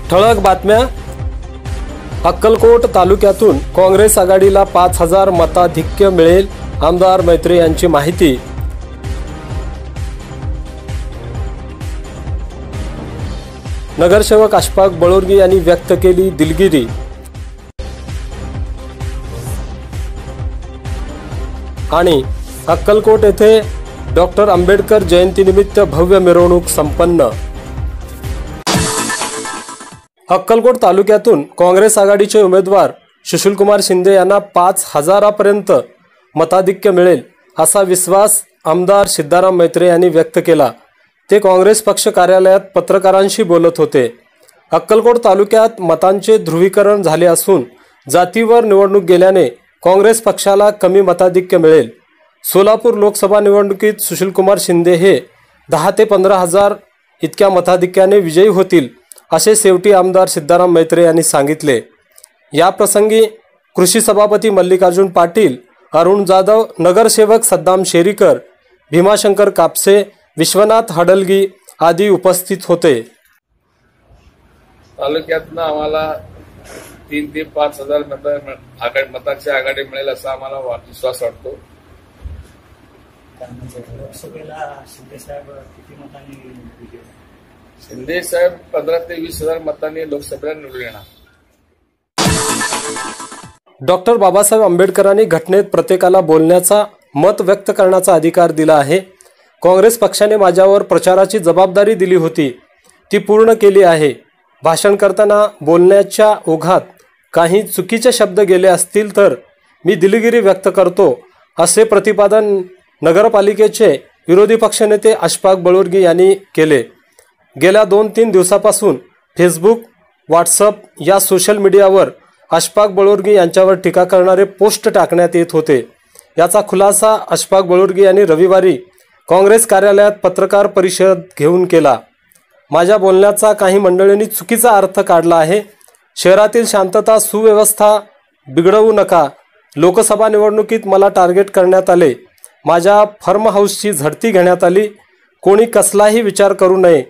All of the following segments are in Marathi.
ठळक बातम्या। अक्कलकोट तालुक्यातून काँग्रेस आघाडीला 5000 मताधिक्य मिळेल, आमदार मैत्रे यांची माहिती। नगरसेवक अशफाक बळोरगी यांनी व्यक्त केली दिलगिरी। आणि अक्कलकोट येथे डॉक्टर आंबेडकर जयंतीनिमित्त भव्य मिरवणूक संपन्न। अक्कलकोट तालुक्यातून काँग्रेस आघाडीचे उमेदवार सुशीलकुमार शिंदे यांना 5000 पर्यंत मताधिक्य मिळेल असा विश्वास आमदार सिद्धाराम मैत्रे यांनी व्यक्त केला। ते काँग्रेस पक्ष कार्यालयात पत्रकारांशी बोलत होते। अक्कलकोट तालुक्यात मतांचे ध्रुवीकरण झाले असून जातीवर निवडणूक गेल्याने काँग्रेस पक्षाला कमी मताधिक्य मिळेल। सोलापूर लोकसभा निवडणुकीत सुशीलकुमार शिंदे हे 10 ते 15,000 इतक्या मताधिक्याने विजयी होतील असे शेवटी आमदार सिद्धाराम मैत्रे यांनी सांगितले। या प्रसंगी कृषी सभापती मल्लिकार्जुन पाटील, अरुण जाधव, नगरसेवक सद्दाम शेरीकर, भीमाशंकर कापसे, विश्वनाथ हडलगी आदी उपस्थित होते। तालुक्यातनं आम्हाला 3 ते 5,000 मतांची आघाडी मिळेल असा आम्हाला विश्वास वाटतो। शिंदे साहेब 15 ते 20,000 मतांनी लोकसभेला निवडून येणार। डॉक्टर बाबासाहेब आंबेडकरांनी घटनेत प्रत्येकाला बोलण्याचा, मत व्यक्त करण्याचा अधिकार दिला आहे। काँग्रेस पक्षाने माझ्यावर प्रचाराची जबाबदारी दिली होती, ती पूर्ण केली आहे। भाषण करताना बोलण्याच्या ओघात काही चुकीचे शब्द गेले असतील तर मी दिलगिरी व्यक्त करतो, असे प्रतिपादन नगरपालिकेचे विरोधी पक्षनेते अशफाक बळोरगी यांनी केले। गेल्या 2-3 दिवसापासून फेसबुक, व्हॉट्सअप या सोशल मीडियावर अशफाक बळोरगी यांच्यावर टीका करणारे पोस्ट टाकण्यात येत होते। याचा खुलासा अशफाक बळोरगी यांनी रविवारी काँग्रेस कार्यालयात पत्रकार परिषद घेऊन केला। माझ्या बोलण्याचा काही मंडळींनी चुकीचा अर्थ काढला आहे। शहरातील शांतता सुव्यवस्था बिघडवू नका। लोकसभा निवडणुकीत मला टार्गेट करण्यात आले। माझ्या फार्म हाऊसची झडती घेण्यात आली। कोणी कसलाही विचार करू नये।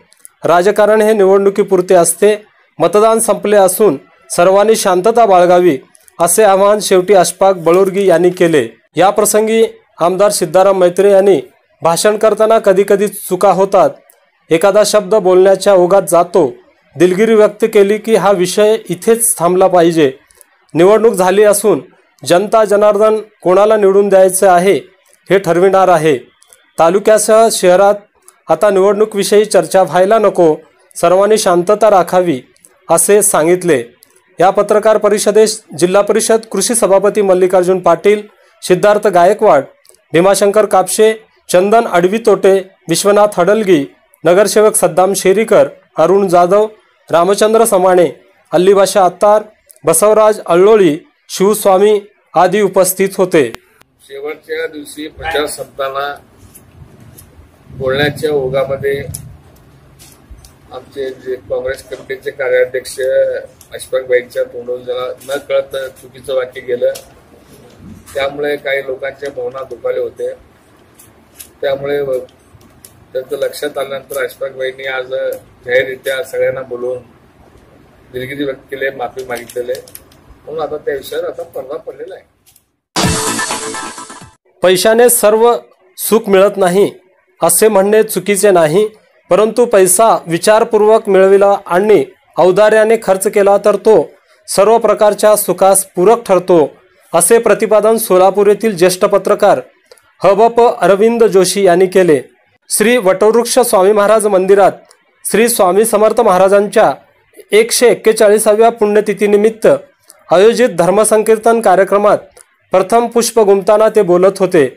राजकारण हे निवडणुकीपुरते असते। मतदान संपले असून सर्वांनी शांतता बाळगावी, असे आवाहन शेवटी अशफाक बळोरगी यांनी केले। या प्रसंगी आमदार सिद्धाराम मैत्रे यांनी भाषण करताना कधीकधी चुका होतात, एखादा शब्द बोलण्याच्या ओघात जातो, दिलगिरी व्यक्त केली की हा विषय इथेच थांबला पाहिजे। निवडणूक झाली असून जनता जनार्दन कोणाला निवडून द्यायचे आहे हे ठरविणार आहे। तालुक्यासह शहरात आता निवडणुकीविषयी चर्चा व्हायला नको, सर्वांनी शांतता राखावी, असे सांगितले। या पत्रकार परिषदेस जिल्हा परिषद कृषी सभापती मल्लिकार्जुन पाटील, सिद्धार्थ गायकवाड, भीमाशंकर कापसे, चंदन अडवितोटे, विश्वनाथ हडलगी, नगरसेवक सद्दाम शेरीकर, अरुण जाधव, रामचंद्र समाणे, अल्लीबाशा अत्तार, बसवराज अळ्ळोळी, शिवस्वामी आदी उपस्थित होते। शेवटच्या दिवशी प्रचार संपताना बोलण्याच्या ओघामध्ये आमचे जे काँग्रेस कमिटीचे कार्याध्यक्ष अशफाकबाईंच्या तोंडून जरा न कळत चुकीचं वाक्य गेलं, त्यामुळे काही लोकांच्या भावना दुखावले होते। त्यामुळे त्यांचं लक्षात आल्यानंतर अशफाकबाईंनी आज जाहीररित्या सगळ्यांना बोलवून दिलगिरी व्यक्त केली, माफी मागितलेली, म्हणून आता त्या विषयावर आता पडदा पडलेला आहे। पैशाने सर्व सुख मिळत नाही असे म्हणणे चुकीचे नाही, परंतु पैसा विचारपूर्वक मिळविला आणि औदार्याने खर्च केला तर तो सर्व प्रकारच्या सुखास पूरक ठरतो, असे प्रतिपादन सोलापूर येथील ज्येष्ठ पत्रकार हबप अरविंद जोशी यांनी केले। श्री वटवृक्ष स्वामी महाराज मंदिरात श्री स्वामी समर्थ महाराजांच्या 141व्या पुण्यतिथीनिमित्त आयोजित धर्मसंकीर्तन कार्यक्रमात प्रथम पुष्प गुंफताना ते बोलत होते।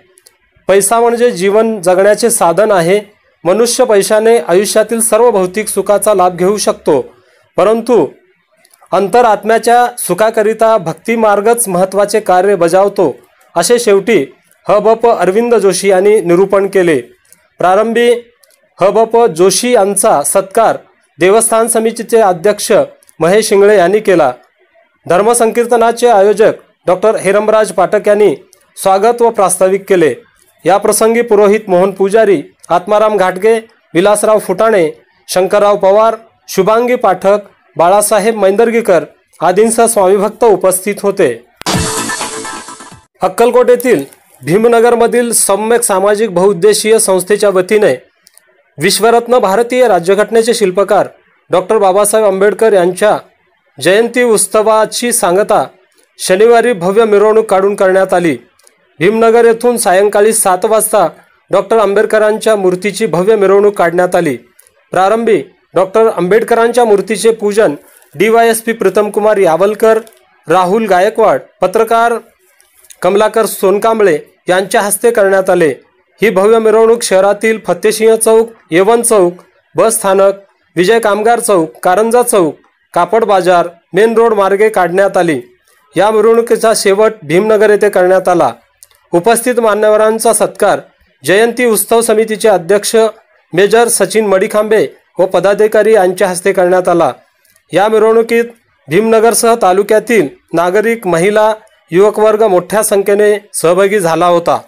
पैसा म्हणजे जीवन जगण्याचे साधन आहे। मनुष्य पैशाने आयुष्यातील सर्व भौतिक सुखाचा लाभ घेऊ शकतो, परंतु अंतरात्म्याच्या सुखाकरिता भक्ती मार्गच महत्त्वाचे कार्य बजावतो, असे शेवटी हबप अरविंद जोशी यांनी निरूपण केले। प्रारंभी हबप जोशी यांचा सत्कार देवस्थान समितीचे अध्यक्ष महेश शिंगळे यांनी केला। धर्मसंकीर्तनाचे आयोजक डॉक्टर हेरमराज पाठक यांनी स्वागत व प्रास्ताविक केले। या प्रसंगी पुरोहित मोहन पुजारी, आत्माराम घाटगे, विलासराव फुटाणे, शंकरराव पवार, शुभांगी पाठक, बाळासाहेब मैंदर्गीकर आदींसह स्वामीभक्त उपस्थित होते। अक्कलकोट येथील भीमनगरमधील सम्यक सामाजिक बहुउद्देशीय संस्थेच्या वतीने विश्वरत्न भारतीय राज्यघटनेचे शिल्पकार डॉक्टर बाबासाहेब आंबेडकर यांच्या जयंती उत्सवाची सांगता शनिवारी भव्य मिरवणूक काढून करण्यात आली। भीमनगर येथून सायंकाळी 7 वाजता डॉक्टर आंबेडकरांच्या मूर्तीची भव्य मिरवणूक काढण्यात आली। प्रारंभी डॉक्टर आंबेडकरांच्या मूर्तीचे पूजन DYSP प्रीतमकुमार यावलकर, राहुल गायकवाड, पत्रकार कमलाकर सोनकांबळे यांच्या हस्ते करण्यात आले। ही भव्य मिरवणूक शहरातील फत्तेसिंह चौक, येवन चौक, बस स्थानक, विजय कामगार चौक, कारंजा चौक, कापड बाजार, मेन रोड मार्गे काढण्यात आली। या मिरवणुकीचा शेवट भीमनगर येथे करण्यात आला। उपस्थित मान्यवरांचा सत्कार जयंती उत्सव समितीचे अध्यक्ष मेजर सचिन मडीखांबे व पदाधिकारी यांच्या हस्ते करण्यात आला। या मिरवणुकीत भीमनगरसह तालुक्यातील नागरिक, महिला, युवक वर्ग मोठ्या संख्येने सहभागी झाला होता।